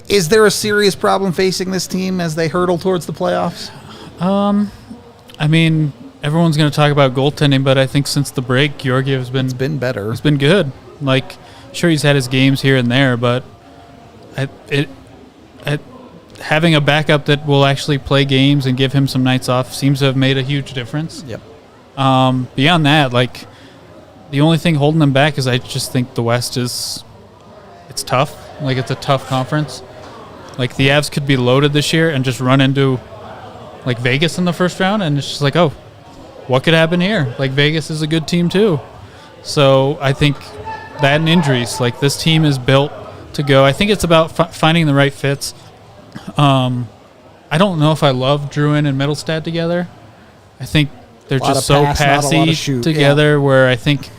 Is there a serious problem facing this team as they hurtle towards the playoffs? I mean, everyone's going to talk about goaltending, but I think since the break, Georgiev's been better. It's been good. Like, sure, he's had his games here and there, but having a backup that will actually play games and give him some nights off seems to have made a huge difference. Yep. Beyond that, like, the only thing holding them back is I just think the West it's tough. Like, it's a tough conference. Like, the Avs could be loaded this year and just run into, like, Vegas in the first round, and it's just like, oh, what could happen here? Like, Vegas is a good team too. So I think that and injuries, like, this team is built to go. I think it's about finding the right fits. I don't know if I love Druin and Middlestad together. I think they're just so passy together where I think,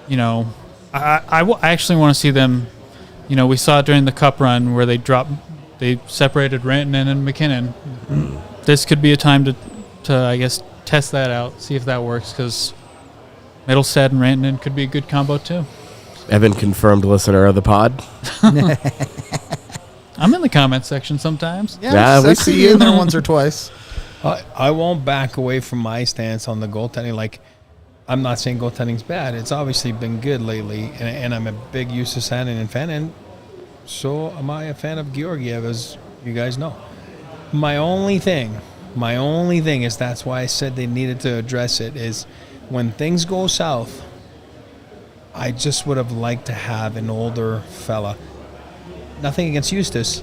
you know, I actually want to see them. You know, we saw it during the Cup run where they separated Rantanen and McKinnon. Mm-hmm. This could be a time to I guess, test that out, see if that works, because Middlestad and Rantanen could be a good combo too. Evan, confirmed listener of the pod. I'm in the comment section sometimes. Yeah, we see you in there once or twice. I won't back away from my stance on the goaltending. Like, I'm not saying goaltending's bad. It's obviously been good lately, and I'm a big Justus Hänninen fan, and so am I a fan of Georgiev, as you guys know. My only thing is, that's why I said they needed to address it, is when things go south, I just would have liked to have an older fella. Nothing against Justus.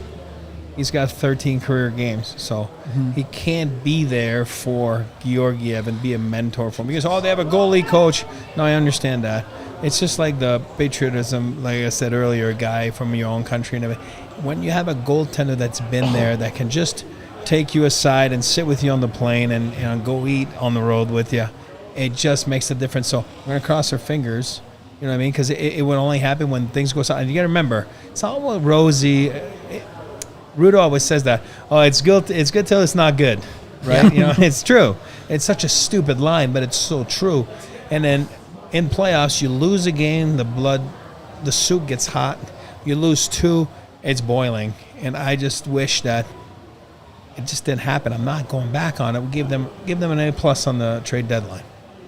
He's got 13 career games, so he can't be there for Georgiev and be a mentor for him. Because, they have a goalie coach. No, I understand that. It's just like the patriotism, like I said earlier, a guy from your own country and everything. When you have a goaltender that's been there, that can just take you aside and sit with you on the plane and go eat on the road with you, it just makes a difference. So we're going to cross our fingers, you know what I mean? Because it would only happen when things go south. And you got to remember, it's all rosy. Rudo always says that. Oh, it's good till it's not good, right? Yeah. You know, it's true. It's such a stupid line, but it's so true. And then in playoffs, you lose a game, the soup gets hot. You lose 2, it's boiling. And I just wish that it just didn't happen. I'm not going back on it. We'll give them an A+ on the trade deadline.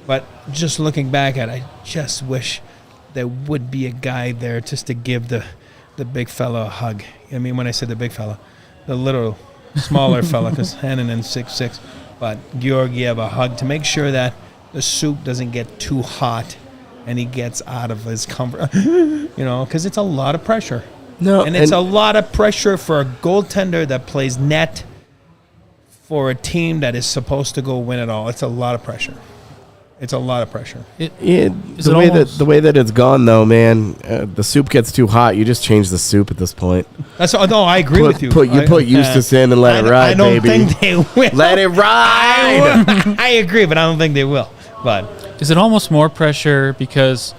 But just looking back at it, I just wish there would be a guy there just to give the big fella a hug. I mean, when I say the big fella, the little smaller fella, because Hänninen 6'6", but Georgiev a hug to make sure that the soup doesn't get too hot and he gets out of his comfort, you know, because it's a lot of pressure. And it's a lot of pressure for a goaltender that plays net for a team that is supposed to go win it all. It's a lot of pressure. It's a lot of pressure. The way that it's gone, though, man, the soup gets too hot. You just change the soup at this point. I agree with you. Put Justus in and let it ride, I don't baby. think they will. Let it ride. I agree, but I don't think they will. But is it almost more pressure because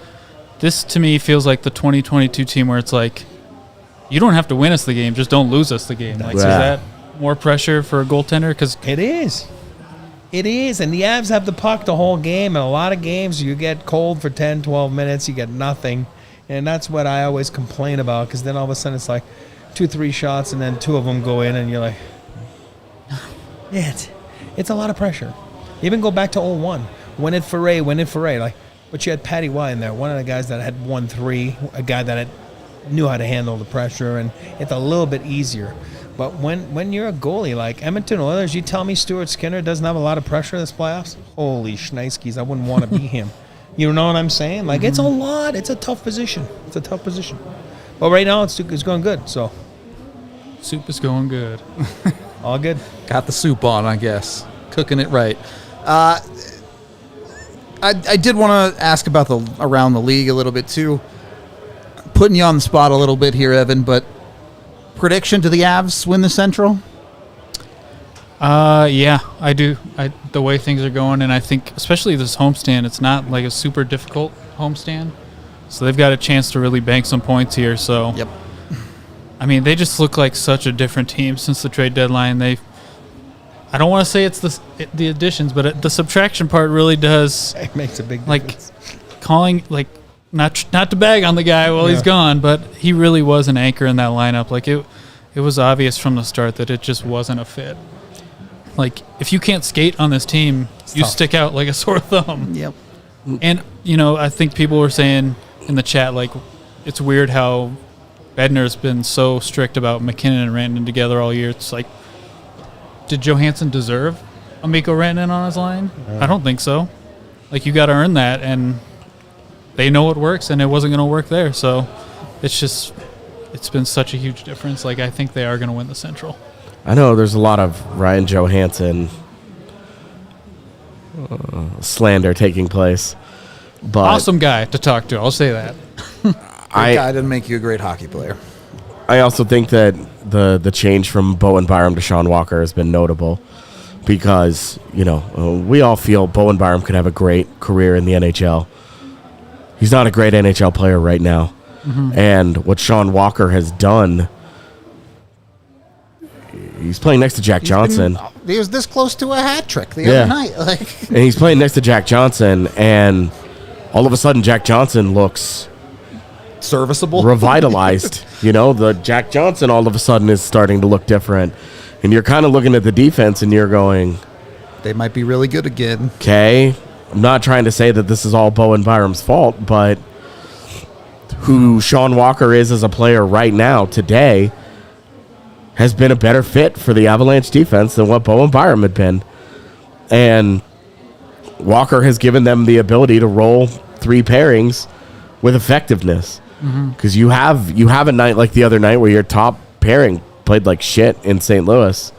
this, to me, feels like the 2022 team where it's like, you don't have to win us the game, just don't lose us the game. Like, is that more pressure for a goaltender? Because it is. It is, and the Avs have the puck the whole game. And a lot of games, you get cold for 10, 12 minutes, you get nothing. And that's what I always complain about, because then all of a sudden it's like 2-3 shots, and then 2 of them go in, and you're like, it's a lot of pressure. Even go back to 0-1. Win it for Ray. Like, but you had Patty Y in there, one of the guys that had won 3, a guy that knew how to handle the pressure, and it's a little bit easier. But when you're a goalie like Edmonton Oilers, you tell me Stuart Skinner doesn't have a lot of pressure this playoffs? Holy shnikes, I wouldn't want to be him. You know what I'm saying? Like, it's a lot. It's a tough position. But right now, it's going good. So soup is going good. All good. Got the soup on, I guess. Cooking it right. I did want to ask about around the league a little bit too. Putting you on the spot a little bit here, Evan, but prediction to the Avs win the Central? Yeah, I do. The way things are going, and I think especially this homestand, it's not like a super difficult homestand, so they've got a chance to really bank some points here. So, Yep. I mean, they just look like such a different team since the trade deadline. I don't want to say it's the additions, but the subtraction part really does. It makes a big Like difference. calling, like not to bag on the guy while he's gone, but he really was an anchor in that lineup. Like it was obvious from the start that it just wasn't a fit. Like if you can't skate on this team, you tough. stick out like a sore thumb. Yep. And I think people were saying in the chat, like, it's weird how Bednar's been so strict about McKinnon and Rantanen together all year. It's like, did Johansson deserve a Mikko Rantanen on his line? I don't think so. Like, you got to earn that, and they know it works, and it wasn't going to work there. So it's been such a huge difference. Like, I think they are going to win the Central. I know there's a lot of Ryan Johansson slander taking place. But Awesome guy to talk to. I'll say that. Great guy didn't make you a great hockey player. I also think that the change from Bowen Byram to Sean Walker has been notable because, we all feel Bowen Byram could have a great career in the NHL. He's not a great NHL player right now. Mm-hmm. And what Sean Walker has done, he's playing next to Jack Johnson. He was this close to a hat trick the other night. And he's playing next to Jack Johnson, and all of a sudden Jack Johnson looks serviceable, revitalized. The Jack Johnson all of a sudden is starting to look different, and you're kind of looking at the defense and you're going, they might be really good again. Okay, I'm not trying to say that this is all Bowen Byram's fault, but who Sean Walker is as a player right now today has been a better fit for the Avalanche defense than what Bowen Byram had been, and Walker has given them the ability to roll three pairings with effectiveness. Because you have a night like the other night where your top pairing played like shit in St. Louis,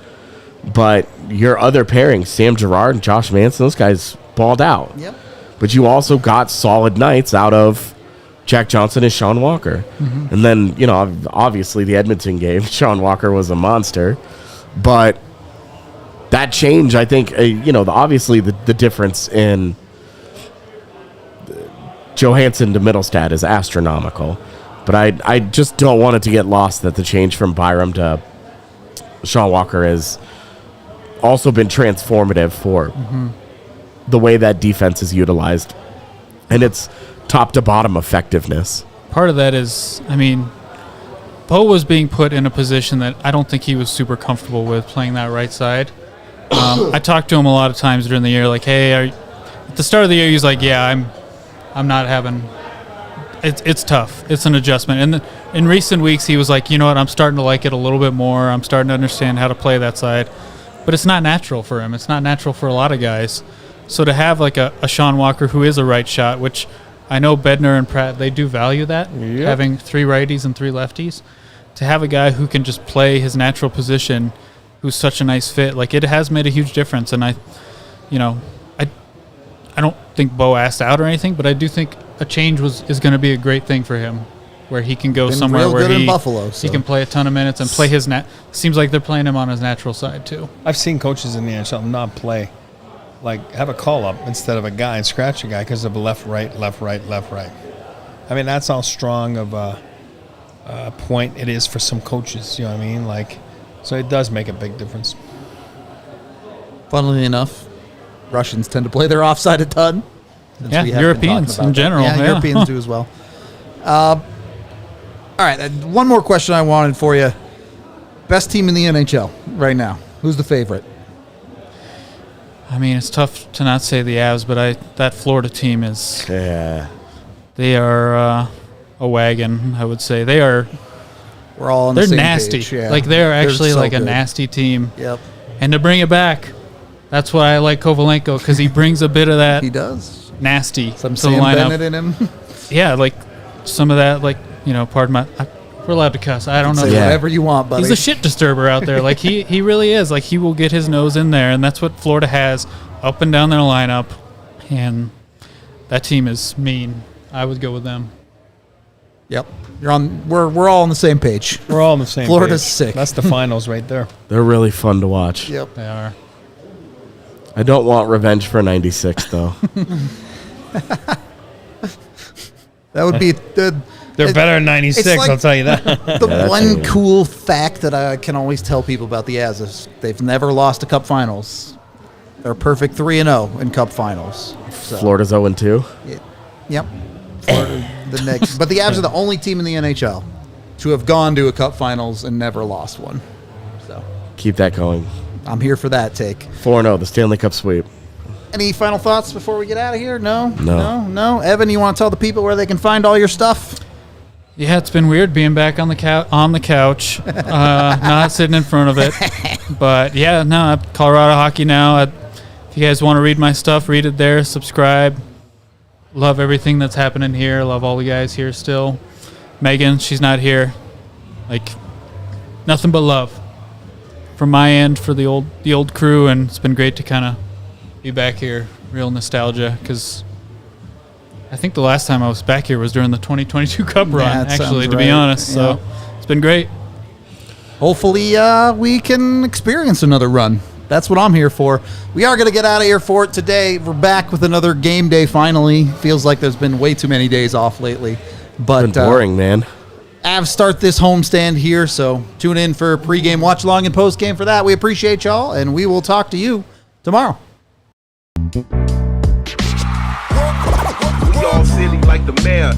but your other pairings, Sam Girard and Josh Manson, those guys balled out. Yep. But you also got solid nights out of Jack Johnson and Sean Walker. And then, obviously the Edmonton game, Sean Walker was a monster. But that change, I think, obviously the difference in Johansson to Middlestad is astronomical. But I just don't want it to get lost that the change from Byram to Sean Walker has also been transformative for the way that defense is utilized. And it's top to bottom effectiveness. Part of that is, Bo was being put in a position that I don't think he was super comfortable with playing that right side. I talked to him a lot of times during the year, like, hey, at the start of the year, he's like, yeah, I'm not having. It's tough. It's an adjustment. And in recent weeks, he was like, you know what, I'm starting to like it a little bit more. I'm starting to understand how to play that side. But it's not natural for him. It's not natural for a lot of guys. So to have like a Sean Walker who is a right shot, which I know Bednar and Pratt, they do value that, having three righties and three lefties. To have a guy who can just play his natural position, who's such a nice fit, like it has made a huge difference. And I don't think Bo asked out or anything, but I do think a change is going to be a great thing for him, where he can go somewhere where in Buffalo, he can play a ton of minutes and play his seems like they're playing him on his natural side too. I've seen coaches in the NHL not play, like have a call up instead of a guy and scratch a guy because of left, right, left, right, left, right. That's how strong of a point it is for some coaches. You know what I mean? Like, so it does make a big difference. Funnily enough, Russians tend to play their offside a ton. Yeah, Europeans in general. Yeah, Europeans do as well. All right, one more question I wanted for you. Best team in the NHL right now. Who's the favorite? It's tough to not say the Avs, but that Florida team is. Yeah. They are a wagon, I would say. They are. We're all on the same nasty. page. Yeah. Like they're actually so like a good. nasty team. Yep. And to bring it back, that's why I like Kovalenko, because he brings a bit of that. He does. Nasty Some to Sam the lineup. Bennett in him. Yeah, like some of that, like, pardon my. We're allowed to cuss. I don't know. Say whatever you want, buddy. He's a shit disturber out there. Like he really is. Like he will get his nose in there, and that's what Florida has up and down their lineup. And that team is mean. I would go with them. Yep. You're on. We're all on the same page. We're all on the same Florida's page. sick. That's the finals right there. They're really fun to watch. Yep. They are. I don't want revenge for 96, though. That would be the. They're better than 96, it's like- I'll tell you that. The that's one it. cool fact that I can always tell people about the Avs is they've never lost a Cup Finals. They're perfect 3-0 in Cup Finals. So, Florida's 0-2. Yep. Florida, the next, but the Avs are the only team in the NHL to have gone to a Cup Finals and never lost one. So Keep that going. I'm here for that take. 4-0, the Stanley Cup sweep. Any final thoughts before we get out of here? No. No. Evan, you want to tell the people where they can find all your stuff? Yeah, it's been weird being back on the couch, not sitting in front of it. But yeah, no, Colorado Hockey Now. If you guys want to read my stuff, read it there. Subscribe. Love everything that's happening here. Love all the guys here still. Megan, she's not here. Like, nothing but love from my end for the old crew, and it's been great to kind of be back here. Real nostalgia, because I think the last time I was back here was during the 2022 Cup run, that actually, sounds to be right. honest. So it's been great. Hopefully, we can experience another run. That's what I'm here for. We are going to get out of here for it today. We're back with another game day finally. Feels like there's been way too many days off lately. But Been boring, man. Avs start this homestand here, so tune in for pregame, watch along, and postgame for that. We appreciate y'all, and we will talk to you tomorrow. We all silly like the mayor.